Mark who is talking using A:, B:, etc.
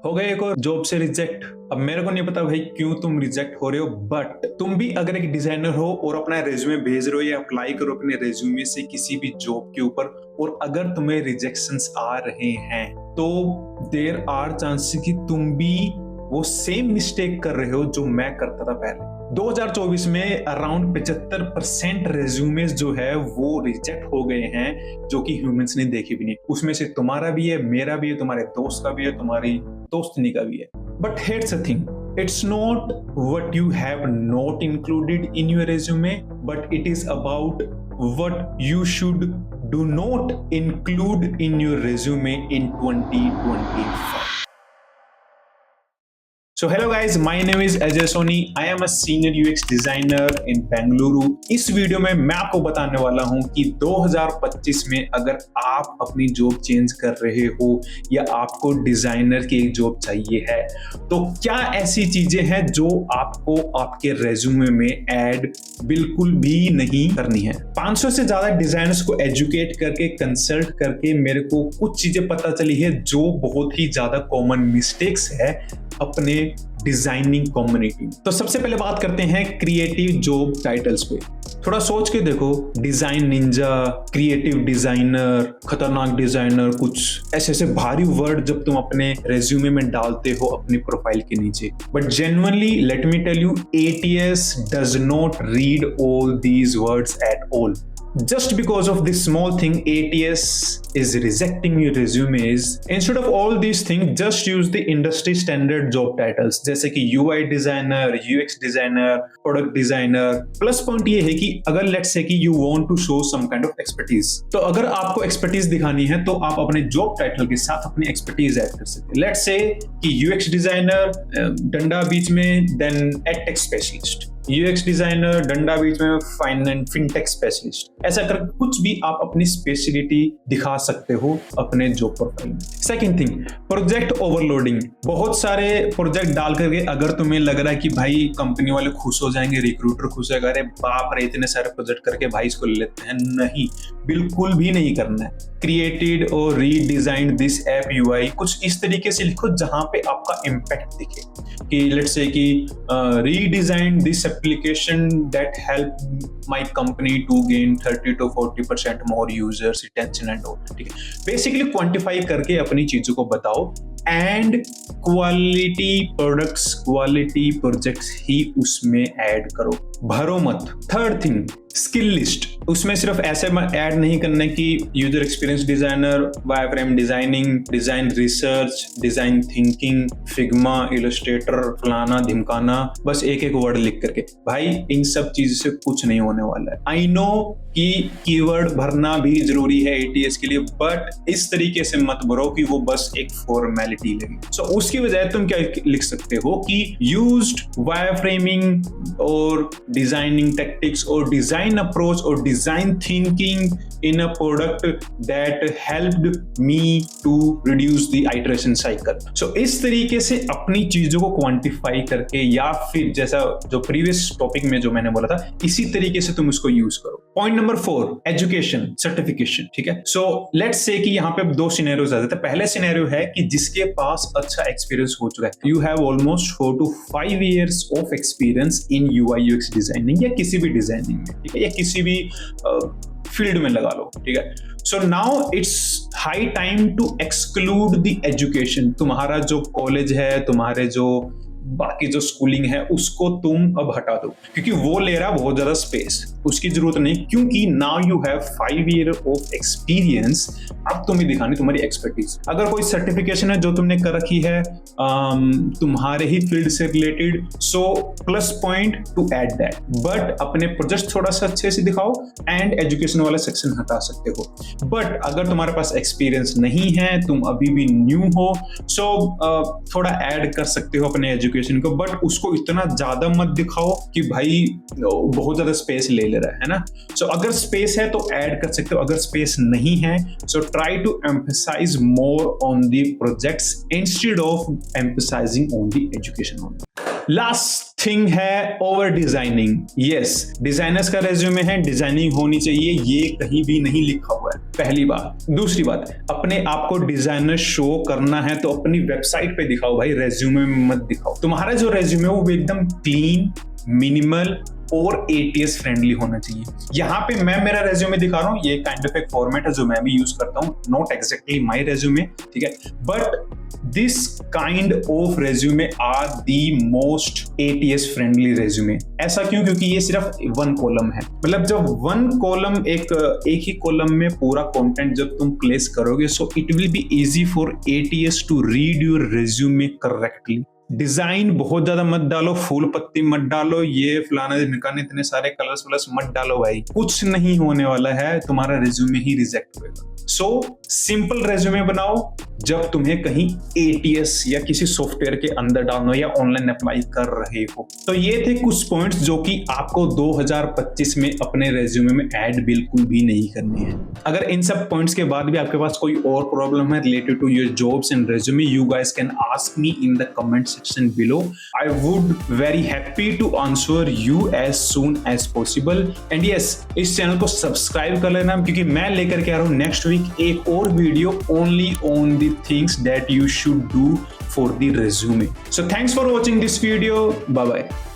A: हो गए एक और जॉब से रिजेक्ट। अब मेरे को नहीं पता भाई क्यों तुम रिजेक्ट हो रहे हो, बट तुम भी अगर एक डिजाइनर हो और अपना रेज्यूमे भेज रहे हो या अप्लाई करो अपने रेज्यूमे से किसी भी जॉब के ऊपर और अगर तुम्हें रिजेक्शंस आ रहे हैं तो देयर आर चांसेस कि तुम भी वो सेम मिस्टेक कर रहे हो जो मैं करता था पहले। 2024 में अराउंड 75% रेज्यूमेस जो है वो रिजेक्ट हो गए हैं जो कि ह्यूमंस ने देखे भी नहीं। उसमें से तुम्हारा भी है, मेरा भी है, तुम्हारे दोस्त का भी है, तुम्हारी दोस्तनी का भी है। But here's the thing, it's not what you have not included in your resume, but it is about what you should do not include in your resume in 2025. So hello guys, my name is Ajay Soni. I am a senior UX designer in Bengaluru. इस video में मैं आपको बताने वाला हूं कि 2025 में अगर आप अपनी जॉब चेंज कर रहे हो या आपको डिजाइनर की एक जॉब चाहिए है तो क्या ऐसी चीजें हैं जो आपको आपके रेज्यूमे में ऐड बिल्कुल भी नहीं करनी है। 500 से ज्यादा डिजाइनर्स को एजुकेट करके कंसल्ट करके मेरे को कुछ चीजें पता चली है जो बहुत ही ज्यादा कॉमन मिस्टेक्स है अपने डिजाइनिंग कम्युनिटी। तो सबसे पहले बात करते हैं क्रिएटिव जॉब टाइटल्स पे। थोड़ा सोच के देखो, डिजाइन निंजा, क्रिएटिव डिजाइनर, खतरनाक डिजाइनर, कुछ ऐसे ऐसे भारी वर्ड जब तुम अपने रेज्यूमे में डालते हो अपनी प्रोफाइल के नीचे। But genuinely let me tell you, ATS does not read all these words at all. Just because of this small thing, ATS is rejecting your resumes. Instead of all these things, just use the industry standard job titles जैसे कि UI designer, UX designer, product designer. Plus point ये है कि अगर let's say कि you want to show some kind of expertise, तो अगर आपको expertise दिखानी है तो आप अपने job title के साथ अपनी expertise add कर सकते हैं। Let's say कि UX designer डंडा बीच में, then edtech specialist, UX designer डंडा बीच में, फाइनेंस फिनटेक स्पेशलिस्ट। ऐसा कर कुछ भी आप अपनी स्पेशलिटी दिखा सकते हो अपने जॉब प्रोफाइल में। Second thing, project overloading. बहुत सारे प्रोजेक्ट डाल करके अगर तुम्हें लग रहा है कि भाई कंपनी वाले खुश हो जाएंगे, रिक्रूटर खुश होगा, अरे बाप रे इतने सारे प्रोजेक्ट करके भाई इसको ले लेते हैं, नहीं, बिल्कुल भी नहीं करना है। क्रिएटेड और रीडिजाइन दिस ऐप UI, कुछ इस तरीके से लिखो जहां पे आपका इम्पैक्ट दिखे कि लेट्स से कि redesign this application that help my company to gain 30 to 40% more users retention and all. ठीक है, बेसिकली क्वांटिफाई करके अपनी चीजों को बताओ and quality products, quality projects ही उसमें ऐड करो, भरो मत। Third thing, skill list. उसमें सिर्फ ऐसे ऐड नहीं करना कि user experience designer, wireframe designing, design research, design thinking, Figma, Illustrator, फलाना धिमकाना, बस एक एक वर्ड लिख करके। भाई इन सब चीज से कुछ नहीं होने वाला है। आई नो कि कीवर्ड भरना भी जरूरी है ATS के लिए, बट इस तरीके से मत भरो कि वो बस एक फॉर्मेलिटी लगे। सो उसकी बजाय तुम क्या लिख सकते हो कि यूज्ड वायरफ्रेमिंग और डिजाइनिंग टेक्टिक्स और डिजाइन अप्रोच और design thinking in a product that helped me to reduce the iteration cycle. So इस तरीके से अपनी चीजों को क्वांटिफाई करके या फिर जैसा जो प्रीवियस टॉपिक में जो मैंने बोला था इसी तरीके से तुम उसको यूज करो। Point number 4, education certification. ठीक है, सो लेट्स से कि यहाँ पे दो सिनेरियोज आ जाते हैं। पहले सिनेरियो है कि जिसके पास अच्छा एक्सपीरियंस हो चुका है, you have almost 4 to 5 years of experience in UI UX designing या किसी भी डिजाइनिंग में, ठीक है, या किसी भी फील्ड में लगा लो। ठीक है, so now it's high time to exclude the education. तुम्हारा जो कॉलेज है, तुम्हारे जो बाकी जो स्कूलिंग है उसको तुम अब हटा दो क्योंकि वो ले रहा है बहुत ज्यादा स्पेस, उसकी जरूरत नहीं, क्योंकि now you have 5 years of experience. अब तुम्हें दिखानी तुम्हारी एक्सपर्टीज। अगर कोई सर्टिफिकेशन है जो तुमने कर रखी है तुम्हारे ही फील्ड से related, so plus point two add that, but अपने प्रोजेक्ट थोड़ा सा अच्छे से दिखाओ एंड एजुकेशन वाला सेक्शन हटा सकते हो। बट अगर तुम्हारे पास एक्सपीरियंस नहीं है, तुम अभी भी न्यू हो, सो थोड़ा ऐड कर सकते हो अपने एजुकेशन को, बट उसको इतना ज्यादा मत दिखाओ कि भाई बहुत ज्यादा स्पेस ले रहा है ना। सो अगर स्पेस है तो ऐड कर सकते हो, अगर स्पेस नहीं है so try to emphasise more on the projects instead of emphasising on the education only. Last thing है ओवर डिजाइनिंग। यस, डिजाइनर्स का रेज्यूमे है, डिजाइनिंग होनी चाहिए, ये कहीं भी नहीं लिखा हुआ है, पहली बात। दूसरी बात, अपने आप को डिजाइनर शो करना है तो अपनी वेबसाइट पे दिखाओ भाई, रेज्यूमे में मत दिखाओ। तुम्हारा जो रेज्यूमे है वो एकदम क्लीन, मिनिमल और ATS फ्रेंडली होना चाहिए। यहाँ पे मैं मेरा रेज्यूमे दिखा रहा हूँ, ये काइंड ऑफ एक फॉर्मेट है जो मैं भी यूज करता हूँ, नॉट एग्जैक्टली माय रेज्यूमे, ठीक है, but this kind of resume are the most ATS friendly resume. ऐसा क्यों? क्योंकि ये सिर्फ वन कॉलम है, मतलब जब वन कॉलम एक ही कॉलम में पूरा कंटेंट जब तुम प्लेस करोगे, so it will be easy for ATS to read your resume correctly. Design बहुत ज्यादा मत डालो, फूल पत्ती मत डालो, ये फलाना ढिमकाना, इतने सारे कलर्स प्लस मत डालो भाई, कुछ नहीं होने वाला है, तुम्हारा रेज्यूमे ही रिजेक्ट होगा। सो सिंपल रेज्यूमे बनाओ जब तुम्हें कहीं ATS या किसी सॉफ्टवेयर के अंदर डालना या ऑनलाइन अप्लाई कर रहे हो। तो ये थे कुछ पॉइंट्स जो कि आपको 2025 में अपने रेज्यूमे में ऐड बिल्कुल भी नहीं करने हैं। अगर इन सब पॉइंट्स के बाद भी आपके पास कोई और प्रॉब्लम है related to your jobs and resume, you guys can ask me in the comment section below. I would very happy to answer you as soon as possible. And yes, इस channel को subscribe कर लेना क्योंकि मैं लेकर के आ रहा हूँ नेक्स्ट वीक एक और video only on the things that you should do for the resume. So thanks for watching this video. Bye bye.